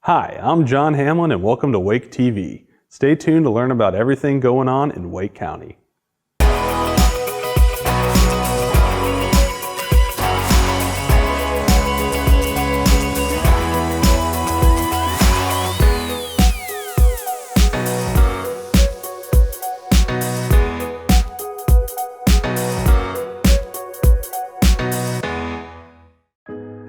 Hi, I'm John Hamlin and welcome to WakeTV. Stay tuned to learn about everything going on in Wake County.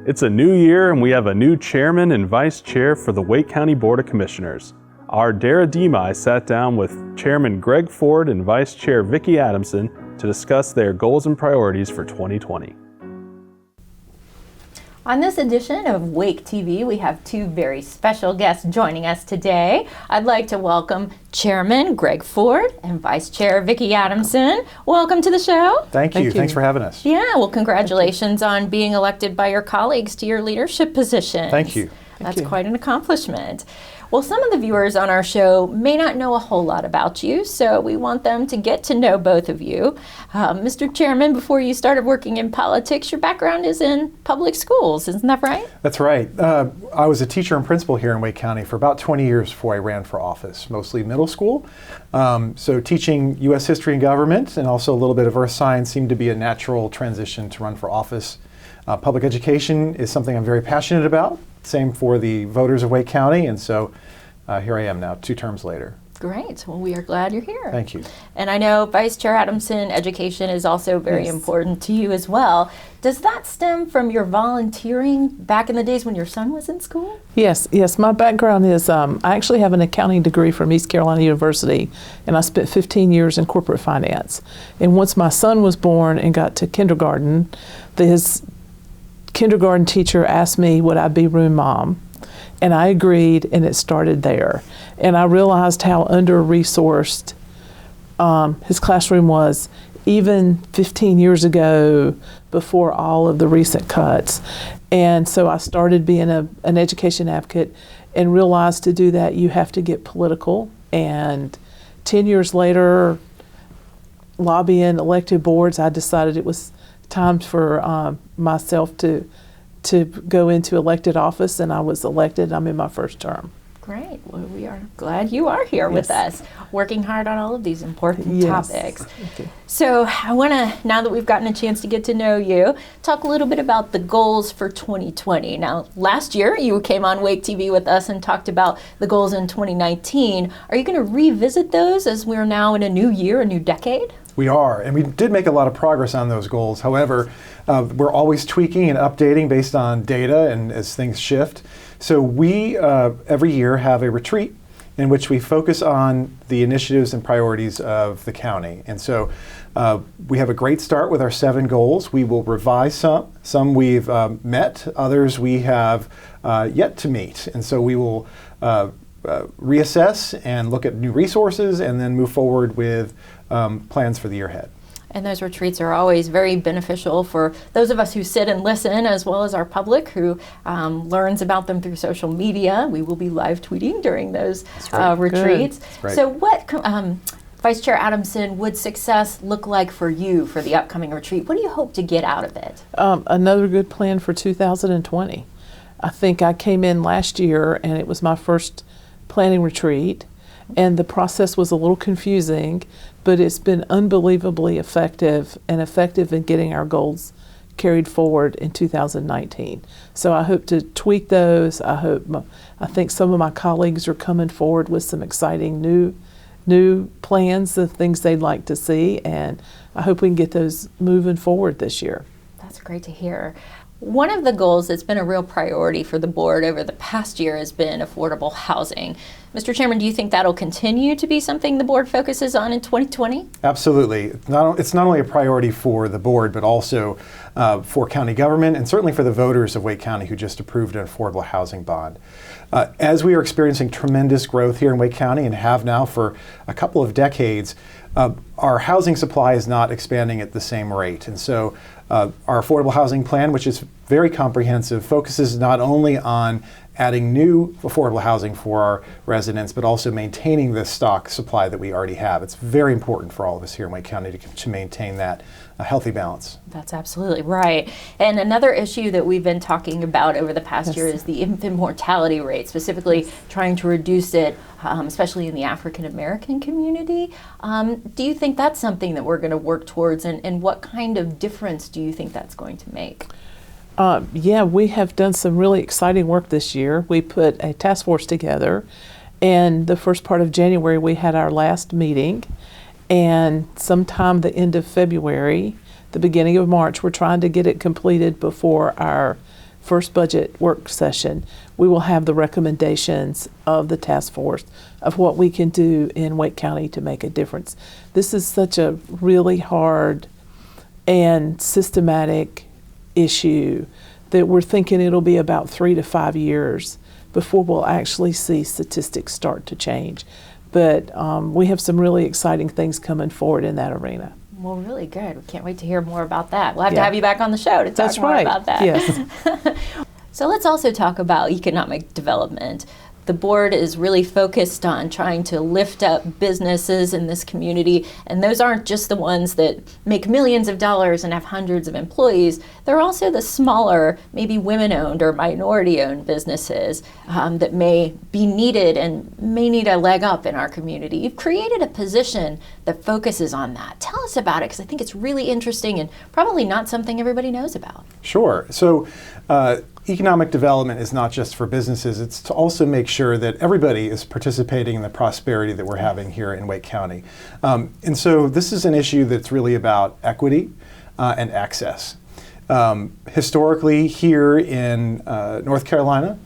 It's a new year and we have a new chairman and vice chair for the Wake County Board of Commissioners. Our Dara Demai sat down with Chairman Greg Ford and Vice Chair Vicki Adamson to discuss their goals and priorities for 2020. On this edition of Wake TV, we have two very special guests joining us today. I'd like to welcome Chairman Greg Ford and Vice Chair Vicki Adamson. Welcome to the show. Thank you. Thanks for having us. Yeah, well, congratulations on being elected by your colleagues to your leadership positions. Thank you. That's quite an accomplishment. Well, some of the viewers on our show may not know a whole lot about you, so we want them to get to know both of you. Mr. Chairman, before you started working in politics, your background is in public schools, isn't that right? That's right. I was a teacher and principal here in Wake County for about 20 years before I ran for office, mostly middle school. So teaching U.S. history and government and also a little bit of earth science seemed to be a natural transition to run for office. Public education is something I'm very passionate about. Same for the voters of Wake County, and so here I am now, 2 terms later. Great. Well, we are glad you're here. Thank you. And I know, Vice Chair Adamson, education is also very important to you as well. Does that stem from your volunteering back in the days when your son was in school? Yes. My background is I actually have an accounting degree from East Carolina University, and I spent 15 years in corporate finance. And once my son was born and got to kindergarten, his kindergarten teacher asked me would I be room mom, and I agreed, and it started there. And I realized how under-resourced his classroom was even 15 years ago before all of the recent cuts. And so I started being an education advocate and realized to do that you have to get political. And 10 years later, lobbying elected boards, I decided it was time for myself to go into elected office, and I was elected. I'm in my first term. Great. Well, we are glad you are here with us, working hard on all of these important topics. So I want to, now that we've gotten a chance to get to know you, talk a little bit about the goals for 2020. Now, last year you came on Wake TV with us and talked about the goals in 2019. Are you going to revisit those as we're now in a new year, a new decade? We are, and we did make a lot of progress on those goals. However, we're always tweaking and updating based on data and as things shift. So we, every year, have a retreat in which we focus on the initiatives and priorities of the county. And so we have a great start with our 7 goals. We will revise some. Some we've met, others we have yet to meet. And so we will reassess and look at new resources and then move forward with plans for the year ahead. And those retreats are always very beneficial for those of us who sit and listen, as well as our public who learns about them through social media. We will be live tweeting during those retreats. So what, Vice Chair Adamson, would success look like for you for the upcoming retreat? What do you hope to get out of it? Another good plan for 2020. I think I came in last year and it was my first planning retreat, and the process was a little confusing, but it's been unbelievably effective in getting our goals carried forward in 2019. So I hope to tweak those. I think some of my colleagues are coming forward with some exciting new plans of things they'd like to see, and I hope we can get those moving forward this year. That's great to hear. One of the goals that's been a real priority for the board over the past year has been affordable housing. Mr. Chairman, do you think that'll continue to be something the board focuses on in 2020? Absolutely. It's not only a priority for the board, but also for county government and certainly for the voters of Wake County who just approved an affordable housing bond. As we are experiencing tremendous growth here in Wake County and have now for a couple of decades, our housing supply is not expanding at the same rate. And so our affordable housing plan, which is very comprehensive, focuses not only on adding new affordable housing for our residents, but also maintaining the stock supply that we already have. It's very important for all of us here in Wake County to maintain that healthy balance. That's absolutely right. And another issue that we've been talking about over the past year is the infant mortality rate, specifically trying to reduce it, especially in the African American community. Do you think that's something that we're going to work towards, and what kind of difference do you think that's going to make? Yeah, we have done some really exciting work this year. We put a task force together, and the first part of January we had our last meeting, and sometime the end of February, the beginning of March, we're trying to get it completed before our first budget work session. We will have the recommendations of the task force of what we can do in Wake County to make a difference. This is such a really hard and systematic issue that we're thinking it'll be about 3 to 5 years before we'll actually see statistics start to change. But we have some really exciting things coming forward in that arena. Well, really good. We can't wait to hear more about that. We'll have to have you back on the show to talk more about that. Yes. So let's also talk about economic development. The board is really focused on trying to lift up businesses in this community, and those aren't just the ones that make millions of dollars and have hundreds of employees. They're also the smaller, maybe women-owned or minority-owned businesses that may be needed and may need a leg up in our community. You've created a position that focuses on that. Tell us about it, because I think it's really interesting and probably not something everybody knows about. Sure. So economic development is not just for businesses, it's to also make sure that everybody is participating in the prosperity that we're having here in Wake County. And so this is an issue that's really about equity and access. Historically here in North Carolina,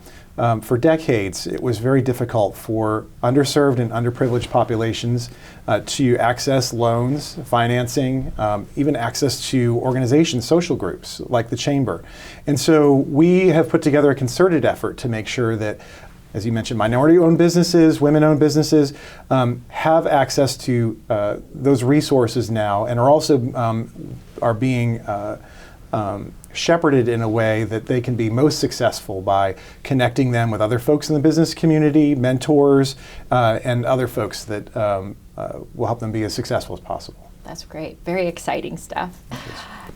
for decades, it was very difficult for underserved and underprivileged populations to access loans, financing, even access to organizations, social groups like the Chamber. And so we have put together a concerted effort to make sure that, as you mentioned, minority-owned businesses, women-owned businesses have access to those resources now, and are also are being shepherded in a way that they can be most successful by connecting them with other folks in the business community, mentors, and other folks that will help them be as successful as possible. That's great. Very exciting stuff.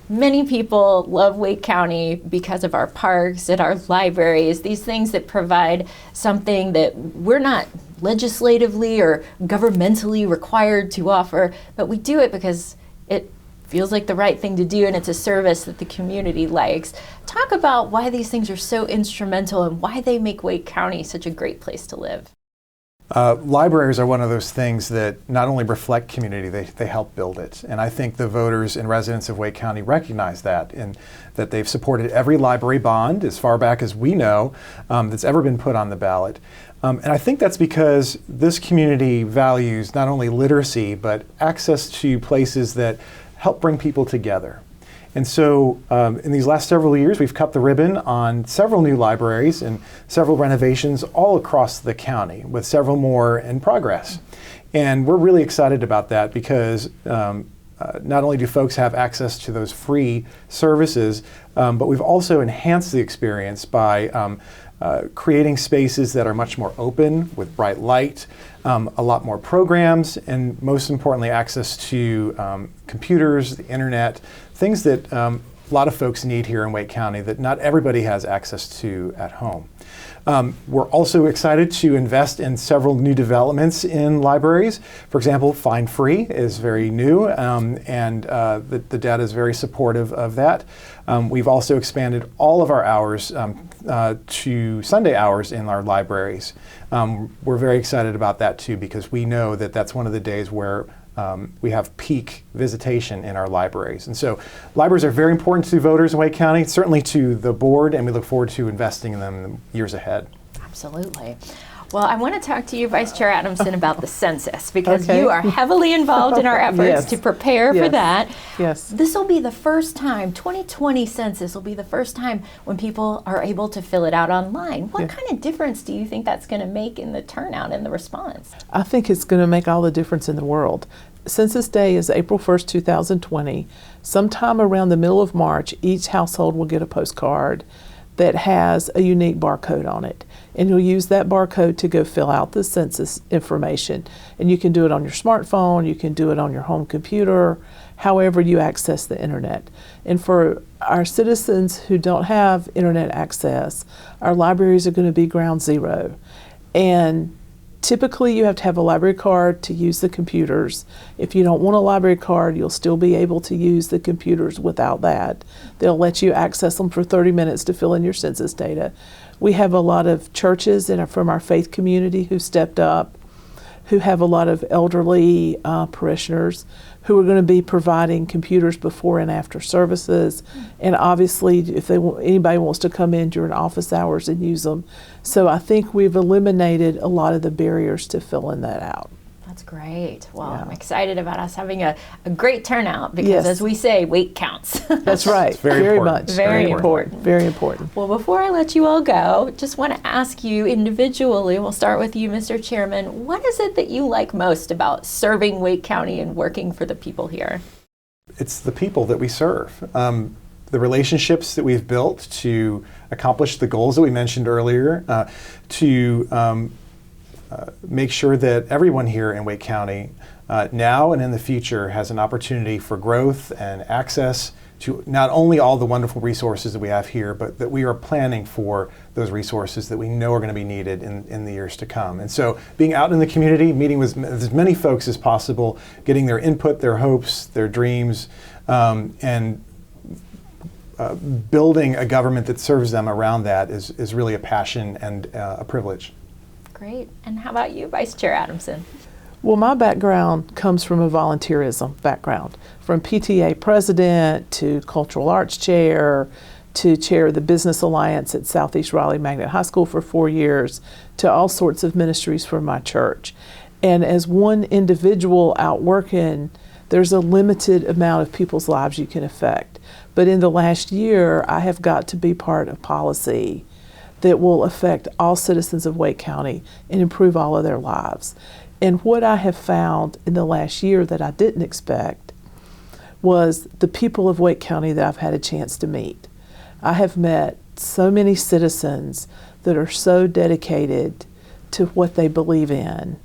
Many people love Wake County because of our parks and our libraries, these things that provide something that we're not legislatively or governmentally required to offer, but we do it because it feels like the right thing to do, and it's a service that the community likes. Talk about why these things are so instrumental and why they make Wake County such a great place to live. Libraries are one of those things that not only reflect community, they help build it. And I think the voters and residents of Wake County recognize that, and that they've supported every library bond, as far back as we know, that's ever been put on the ballot. And I think that's because this community values not only literacy, but access to places that help bring people together. And so in these last several years, we've cut the ribbon on several new libraries and several renovations all across the county, with several more in progress. And we're really excited about that because not only do folks have access to those free services, but we've also enhanced the experience by creating spaces that are much more open with bright light, a lot more programs, and most importantly, access to computers, the internet, things that a lot of folks need here in Wake County that not everybody has access to at home. We're also excited to invest in several new developments in libraries. For example, Find Free is very new, and the data is very supportive of that. We've also expanded all of our hours to Sunday hours in our libraries. We're very excited about that too, because we know that that's one of the days where we have peak visitation in our libraries. And so libraries are very important to voters in Wake County, certainly to the board, and we look forward to investing in them in the years ahead. Absolutely. Well, I want to talk to you, Vice Chair Adamson, about the census, because you are heavily involved in our efforts to prepare for that. Yes. This will be the first time, 2020 census will be the first time when people are able to fill it out online. What kind of difference do you think that's going to make in the turnout and the response? I think it's going to make all the difference in the world. Census Day is April 1st, 2020. Sometime around the middle of March, each household will get a postcard that has a unique barcode on it. And you'll use that barcode to go fill out the census information. And you can do it on your smartphone, you can do it on your home computer, however you access the internet. And for our citizens who don't have internet access, our libraries are going to be ground zero. And typically you have to have a library card to use the computers. If you don't want a library card, you'll still be able to use the computers without that. They'll let you access them for 30 minutes to fill in your census data. We have a lot of churches from our faith community who stepped up, who have a lot of elderly parishioners who are going to be providing computers before and after services. And obviously, if anybody wants to come in during office hours and use them. So I think we've eliminated a lot of the barriers to filling that out. That's great. Well, Yeah. I'm excited about us having a great turnout because, Yes. as we say, weight counts. That's right. very Very important. much. Very important. Very important. Well, before I let you all go, just want to ask you individually, we'll start with you, Mr. Chairman, what is it that you like most about serving Wake County and working for the people here? It's the people that we serve. The relationships that we've built to accomplish the goals that we mentioned earlier, to make sure that everyone here in Wake County, now and in the future, has an opportunity for growth and access to not only all the wonderful resources that we have here, but that we are planning for those resources that we know are going to be needed in the years to come. And so being out in the community, meeting with as many folks as possible, getting their input, their hopes, their dreams, and building a government that serves them around that is really a passion and a privilege. Great. And how about you, Vice Chair Adamson? Well, my background comes from a volunteerism background, from PTA president to cultural arts chair to chair of the Business Alliance at Southeast Raleigh Magnet High School for 4 years, to all sorts of ministries for my church. And as one individual out working, there's a limited amount of people's lives you can affect. But in the last year, I have got to be part of policy that will affect all citizens of Wake County and improve all of their lives. And what I have found in the last year that I didn't expect was the people of Wake County that I've had a chance to meet. I have met so many citizens that are so dedicated to what they believe in.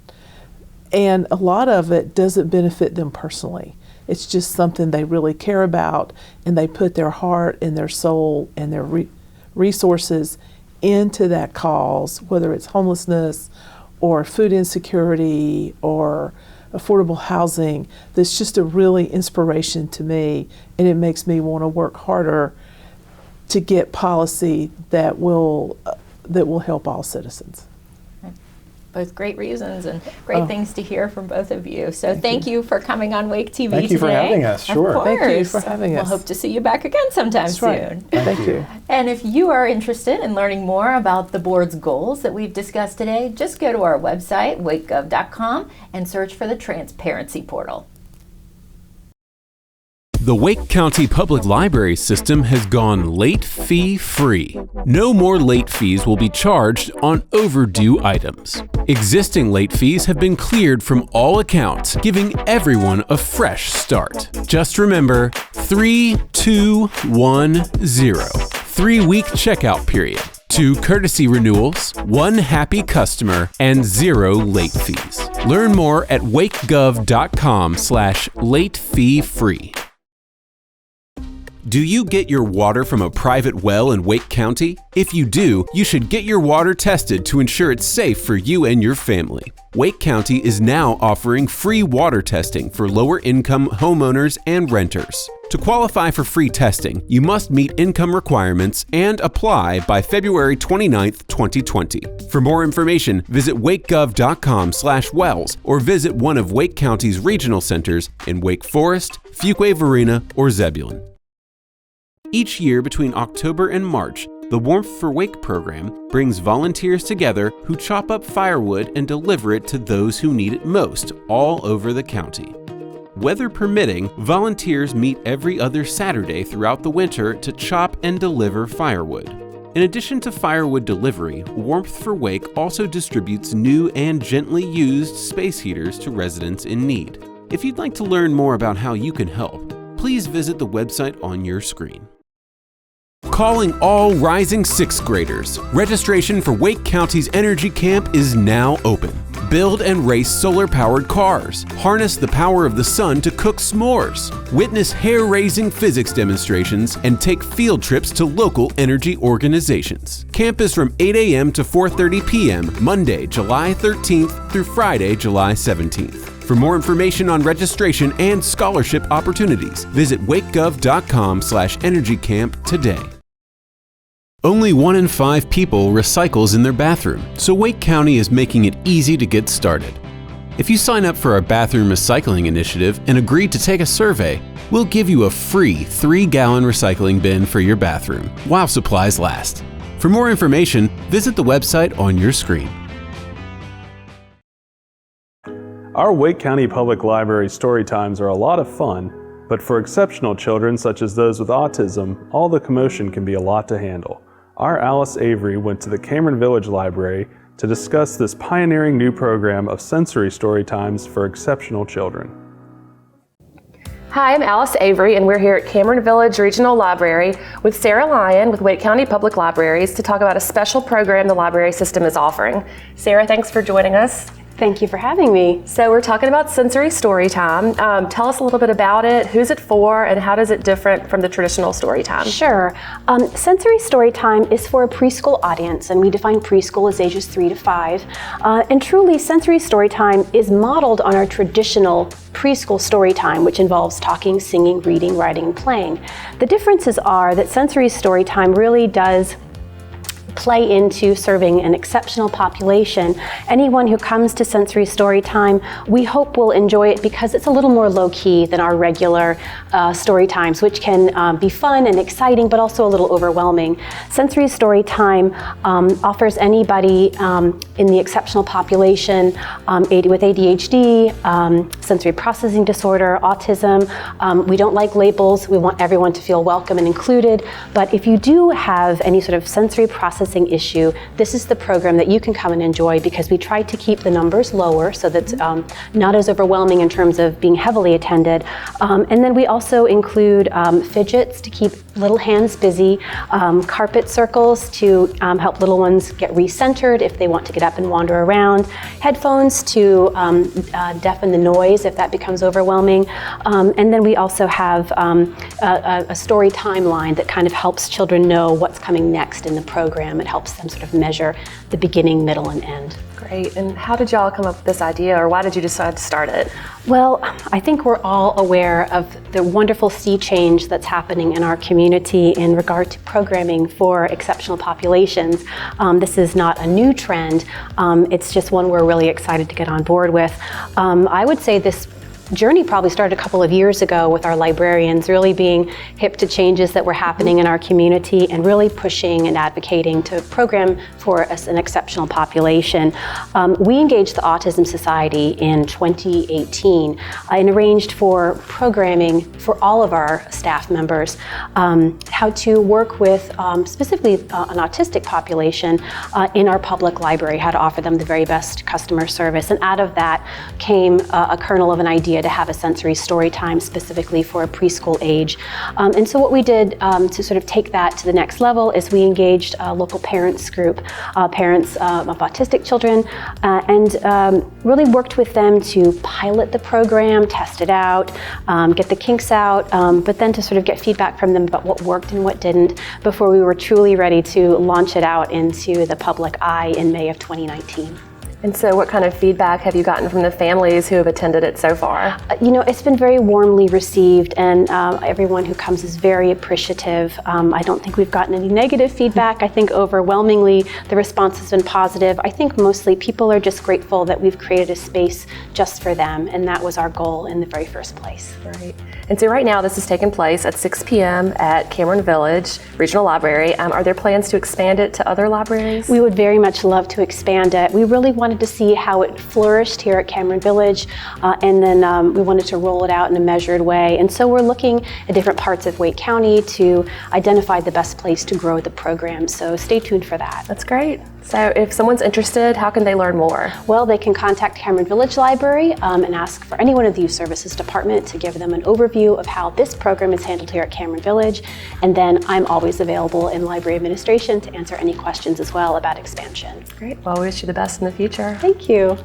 And a lot of it doesn't benefit them personally. It's just something they really care about, and they put their heart and their soul and their resources into that cause, whether it's homelessness or food insecurity or affordable housing. That's just a really inspiration to me, and it makes me want to work harder to get policy that will help all citizens. Both great reasons and great things to hear from both of you. So thank you for coming on Wake TV Thank you today. for having us. Sure. Of course. Thank you for having us. We'll hope to see you back again sometime That's soon. right. Thank you. And if you are interested in learning more about the board's goals that we've discussed today, just go to our website, wakegov.com, and search for the Transparency Portal. The Wake County Public Library system has gone late fee free. No more late fees will be charged on overdue items. Existing late fees have been cleared from all accounts, giving everyone a fresh start. Just remember 3210, 3-week checkout period, 2 courtesy renewals, 1 happy customer, and 0 late fees. Learn more at wakegov.com/late-fee-free. Do you get your water from a private well in Wake County? If you do, you should get your water tested to ensure it's safe for you and your family. Wake County is now offering free water testing for lower-income homeowners and renters. To qualify for free testing, you must meet income requirements and apply by February 29th, 2020. For more information, visit wakegov.com/wells or visit one of Wake County's regional centers in Wake Forest, Fuquay-Varina, or Zebulon. Each year between October and March, the Warmth for Wake program brings volunteers together who chop up firewood and deliver it to those who need it most all over the county. Weather permitting, volunteers meet every other Saturday throughout the winter to chop and deliver firewood. In addition to firewood delivery, Warmth for Wake also distributes new and gently used space heaters to residents in need. If you'd like to learn more about how you can help, please visit the website on your screen. Calling all rising 6th graders. Registration for Wake County's Energy Camp is now open. Build and race solar-powered cars. Harness the power of the sun to cook s'mores. Witness hair-raising physics demonstrations and take field trips to local energy organizations. Camp is from 8 a.m. to 4:30 p.m. Monday, July 13th through Friday, July 17th. For more information on registration and scholarship opportunities, visit wakegov.com/energycamp today. Only 1 in 5 people recycles in their bathroom, so Wake County is making it easy to get started. If you sign up for our bathroom recycling initiative and agree to take a survey, we'll give you a free 3-gallon recycling bin for your bathroom while supplies last. For more information, visit the website on your screen. Our Wake County Public Library story times are a lot of fun, but for exceptional children such as those with autism, all the commotion can be a lot to handle. Our Alice Avery went to the Cameron Village Library to discuss this pioneering new program of sensory story times for exceptional children. Hi, I'm Alice Avery, and we're here at Cameron Village Regional Library with Sarah Lyon with Wake County Public Libraries to talk about a special program the library system is offering. Sarah, thanks for joining us. Thank you for having me. So we're talking about Sensory Storytime. Tell us a little bit about it, who's it for, and how does it different from the traditional Storytime? Sure. Sensory Storytime is for a preschool audience, and we define preschool as ages 3 to 5. And truly, Sensory Storytime is modeled on our traditional preschool Storytime, which involves talking, singing, reading, writing, and playing. The differences are that Sensory Storytime really does play into serving an exceptional population. Anyone who comes to Sensory Storytime, we hope will enjoy it because it's a little more low-key than our regular story times, which can be fun and exciting, but also a little overwhelming. Sensory Storytime offers anybody in the exceptional population with ADHD, sensory processing disorder, autism. We don't like labels. We want everyone to feel welcome and included. But if you do have any sort of sensory processing issue, this is the program that you can come and enjoy because we try to keep the numbers lower so that's not as overwhelming in terms of being heavily attended. And then we also include fidgets to keep little hands busy, carpet circles to help little ones get recentered if they want to get up and wander around, headphones to deafen the noise if that becomes overwhelming. And then we also have a story timeline that kind of helps children know what's coming next in the program. It helps them sort of measure the beginning, middle, and end. Great. And how did y'all come up with this idea, or why did you decide to start it? Well, I think we're all aware of the wonderful sea change that's happening in our community in regard to programming for exceptional populations. This is not a new trend. It's just one we're really excited to get on board with. I would say this journey probably started a couple of years ago with our librarians really being hip to changes that were happening in our community and really pushing and advocating to program for an exceptional population. We engaged the Autism Society in 2018 and arranged for programming for all of our staff members, how to work with specifically an autistic population in our public library, how to offer them the very best customer service. And out of that came a kernel of an idea to have a sensory story time specifically for a preschool age. And so what we did to sort of take that to the next level is we engaged a local parents group, parents of autistic children, and really worked with them to pilot the program, test it out, get the kinks out, but then to sort of get feedback from them about what worked and what didn't before we were truly ready to launch it out into the public eye in May of 2019. And so what kind of feedback have you gotten from the families who have attended it so far? You know, it's been very warmly received, and everyone who comes is very appreciative. I don't think we've gotten any negative feedback. I think overwhelmingly the response has been positive. I think mostly people are just grateful that we've created a space just for them, and that was our goal in the very first place. Right. And so right now this is taking place at 6 p.m. at Cameron Village Regional Library. Are there plans to expand it to other libraries? We would very much love to expand it. We really wanted to see how it flourished here at Cameron Village, and then we wanted to roll it out in a measured way. And so we're looking at different parts of Wake County to identify the best place to grow the program. So stay tuned for that. That's great. So if someone's interested, how can they learn more? Well, they can contact Cameron Village Library and ask for anyone of the Youth Services Department to give them an overview of how this program is handled here at Cameron Village. And then I'm always available in library administration to answer any questions as well about expansion. Great. Well, we wish you the best in the future. Thank you.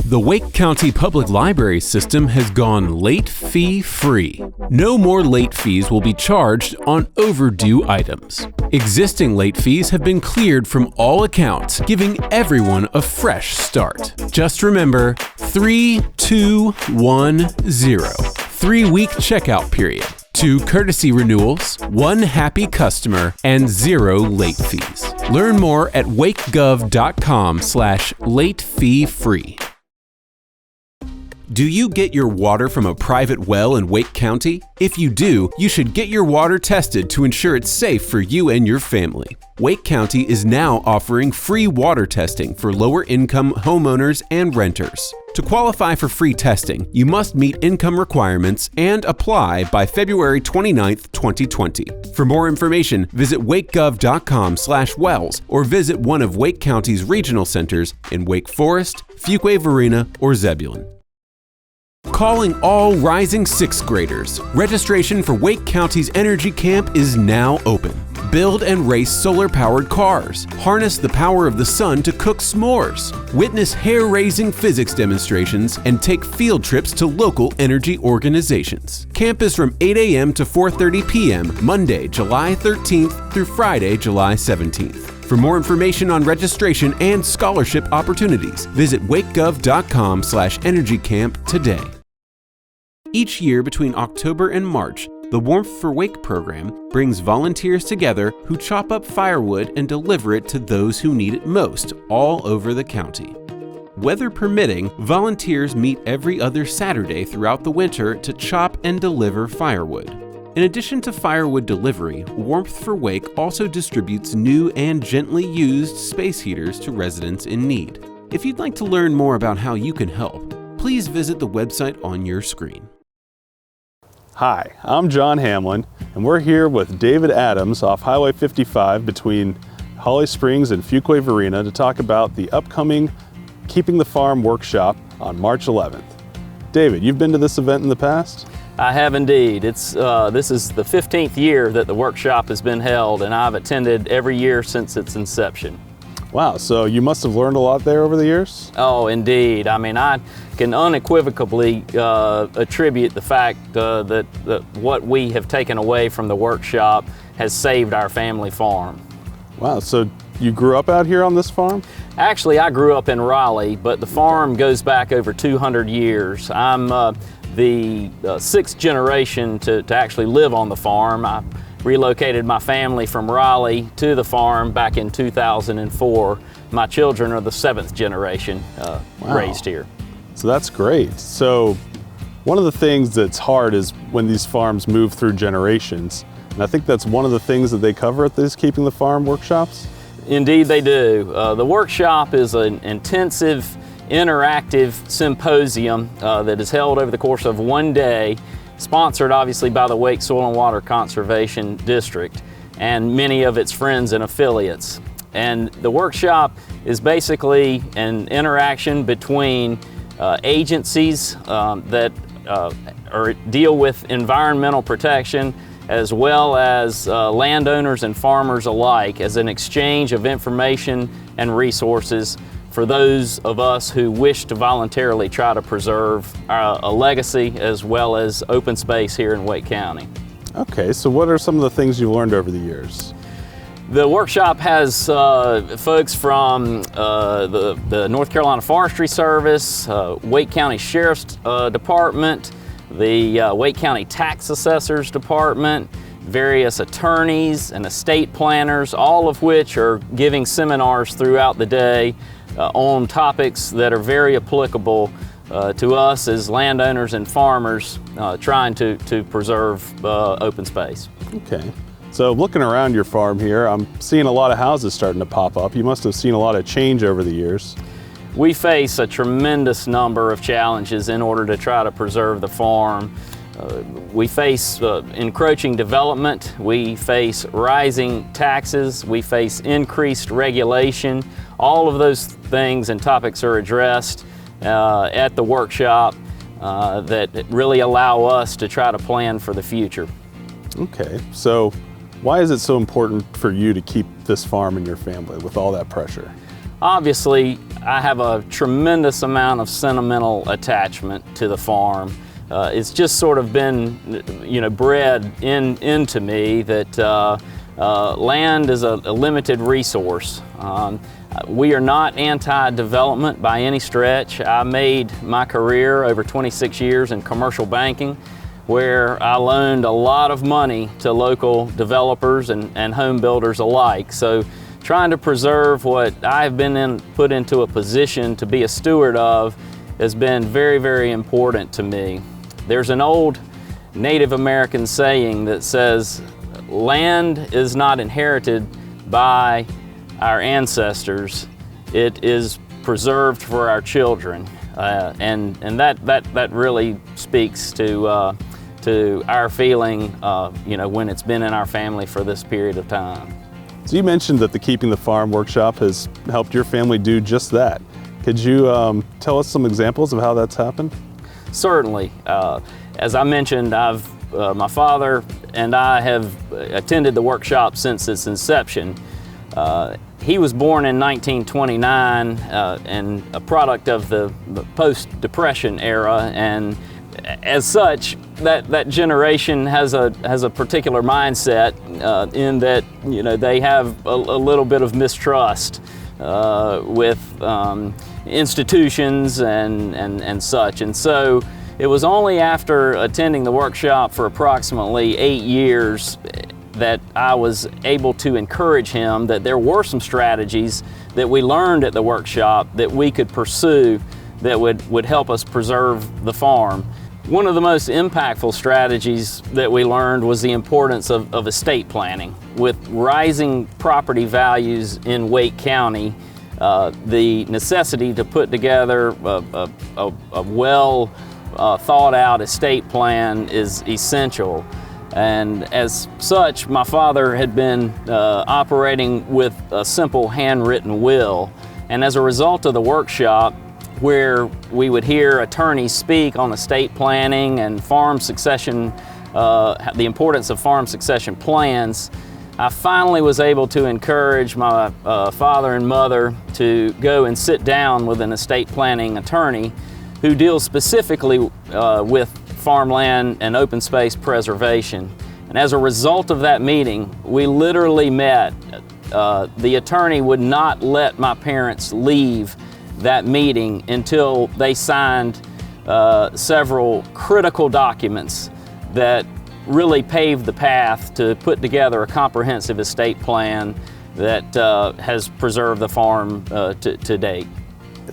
The Wake County Public Library system has gone late fee free. No more late fees will be charged on overdue items. Existing late fees have been cleared from all accounts, giving everyone a fresh start. Just remember 3210. 3-week checkout period. 2 courtesy renewals, 1 happy customer, and 0 late fees. Learn more at wakegov.com/late-fee-free. Do you get your water from a private well in Wake County? If you do, you should get your water tested to ensure it's safe for you and your family. Wake County is now offering free water testing for lower-income homeowners and renters. To qualify for free testing, you must meet income requirements and apply by February 29th, 2020. For more information, visit wakegov.com/wells or visit one of Wake County's regional centers in Wake Forest, Fuquay-Varina, or Zebulon. Calling all rising 6th graders. Registration for Wake County's Energy Camp is now open. Build and race solar-powered cars. Harness the power of the sun to cook s'mores. Witness hair-raising physics demonstrations and take field trips to local energy organizations. Camp is from 8 a.m. to 4:30 p.m. Monday, July 13th through Friday, July 17th. For more information on registration and scholarship opportunities, visit wakegov.com/energycamp today. Each year between October and March, the Warmth for Wake program brings volunteers together who chop up firewood and deliver it to those who need it most all over the county. Weather permitting, volunteers meet every other Saturday throughout the winter to chop and deliver firewood. In addition to firewood delivery, Warmth for Wake also distributes new and gently used space heaters to residents in need. If you'd like to learn more about how you can help, please visit the website on your screen. Hi, I'm John Hamlin, and we're here with David Adams off Highway 55 between Holly Springs and Fuquay-Varina to talk about the upcoming Keeping the Farm workshop on March 11th. David, you've been to this event in the past? I have indeed. This is the 15th year that the workshop has been held, and I've attended every year since its inception. Wow, so you must have learned a lot there over the years? Oh, indeed. I mean, I can unequivocally attribute the fact that what we have taken away from the workshop has saved our family farm. Wow, so you grew up out here on this farm? Actually, I grew up in Raleigh, but the farm goes back over 200 years. I'm the 6th generation to actually live on the farm. I relocated my family from Raleigh to the farm back in 2004. My children are the 7th generation raised here. So that's great. So one of the things that's hard is when these farms move through generations. And I think that's one of the things that they cover at these Keeping the Farm workshops? Indeed they do. The workshop is an intensive, interactive symposium that is held over the course of one day, sponsored obviously by the Wake Soil and Water Conservation District and many of its friends and affiliates. And the workshop is basically an interaction between agencies that deal with environmental protection, as well as landowners and farmers alike, as an exchange of information and resources for those of us who wish to voluntarily try to preserve a legacy as well as open space here in Wake County. Okay, so what are some of the things you learned over the years? The workshop has folks from the North Carolina Forestry Service, Wake County Sheriff's Department, the Wake County Tax Assessors Department, various attorneys and estate planners, all of which are giving seminars throughout the day on topics that are very applicable to us as landowners and farmers trying to preserve open space. Okay. So looking around your farm here, I'm seeing a lot of houses starting to pop up. You must have seen a lot of change over the years. We face a tremendous number of challenges in order to try to preserve the farm. We face encroaching development, we face rising taxes, we face increased regulation. All of those things and topics are addressed at the workshop that really allow us to try to plan for the future. Okay, so why is it so important for you to keep this farm in your family with all that pressure? Obviously, I have a tremendous amount of sentimental attachment to the farm. It's just sort of been, bred into me that land is a limited resource. We are not anti-development by any stretch. I made my career over 26 years in commercial banking, where I loaned a lot of money to local developers and home builders alike. So trying to preserve what I've been put into a position to be a steward of has been very, very important to me. There's an old Native American saying that says, land is not inherited by our ancestors, it is preserved for our children. And that really speaks to our feeling, when it's been in our family for this period of time. So you mentioned that the Keeping the Farm workshop has helped your family do just that. Could you tell us some examples of how that's happened? Certainly. As I mentioned, my father and I have attended the workshop since its inception. He was born in 1929 and a product of the post-Depression era, and as such, that generation has a particular mindset in that they have a little bit of mistrust with institutions and such. And so it was only after attending the workshop for approximately 8 years that I was able to encourage him that there were some strategies that we learned at the workshop that we could pursue that would help us preserve the farm. One of the most impactful strategies that we learned was the importance of estate planning. With rising property values in Wake County, the necessity to put together a well thought out estate plan is essential. And as such, my father had been operating with a simple handwritten will. And as a result of the workshop, where we would hear attorneys speak on estate planning and farm succession, the importance of farm succession plans, I finally was able to encourage my father and mother to go and sit down with an estate planning attorney who deals specifically with farmland and open space preservation. And as a result of that meeting, we literally met. The attorney would not let my parents leave that meeting until they signed several critical documents that really paved the path to put together a comprehensive estate plan that has preserved the farm to date.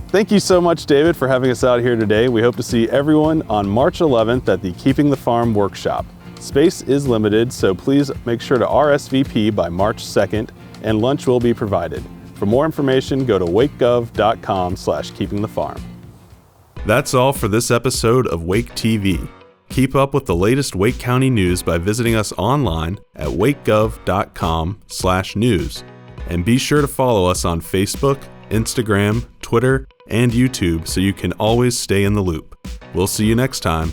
Thank you so much, David, for having us out here today. We hope to see everyone on March 11th at the Keeping the Farm workshop. Space is limited, so please make sure to RSVP by March 2nd, and lunch will be provided. For more information, go to wakegov.com/keepingthefarm. That's all for this episode of Wake TV. Keep up with the latest Wake County news by visiting us online at wakegov.com/news. And be sure to follow us on Facebook, Instagram, Twitter, and YouTube so you can always stay in the loop. We'll see you next time.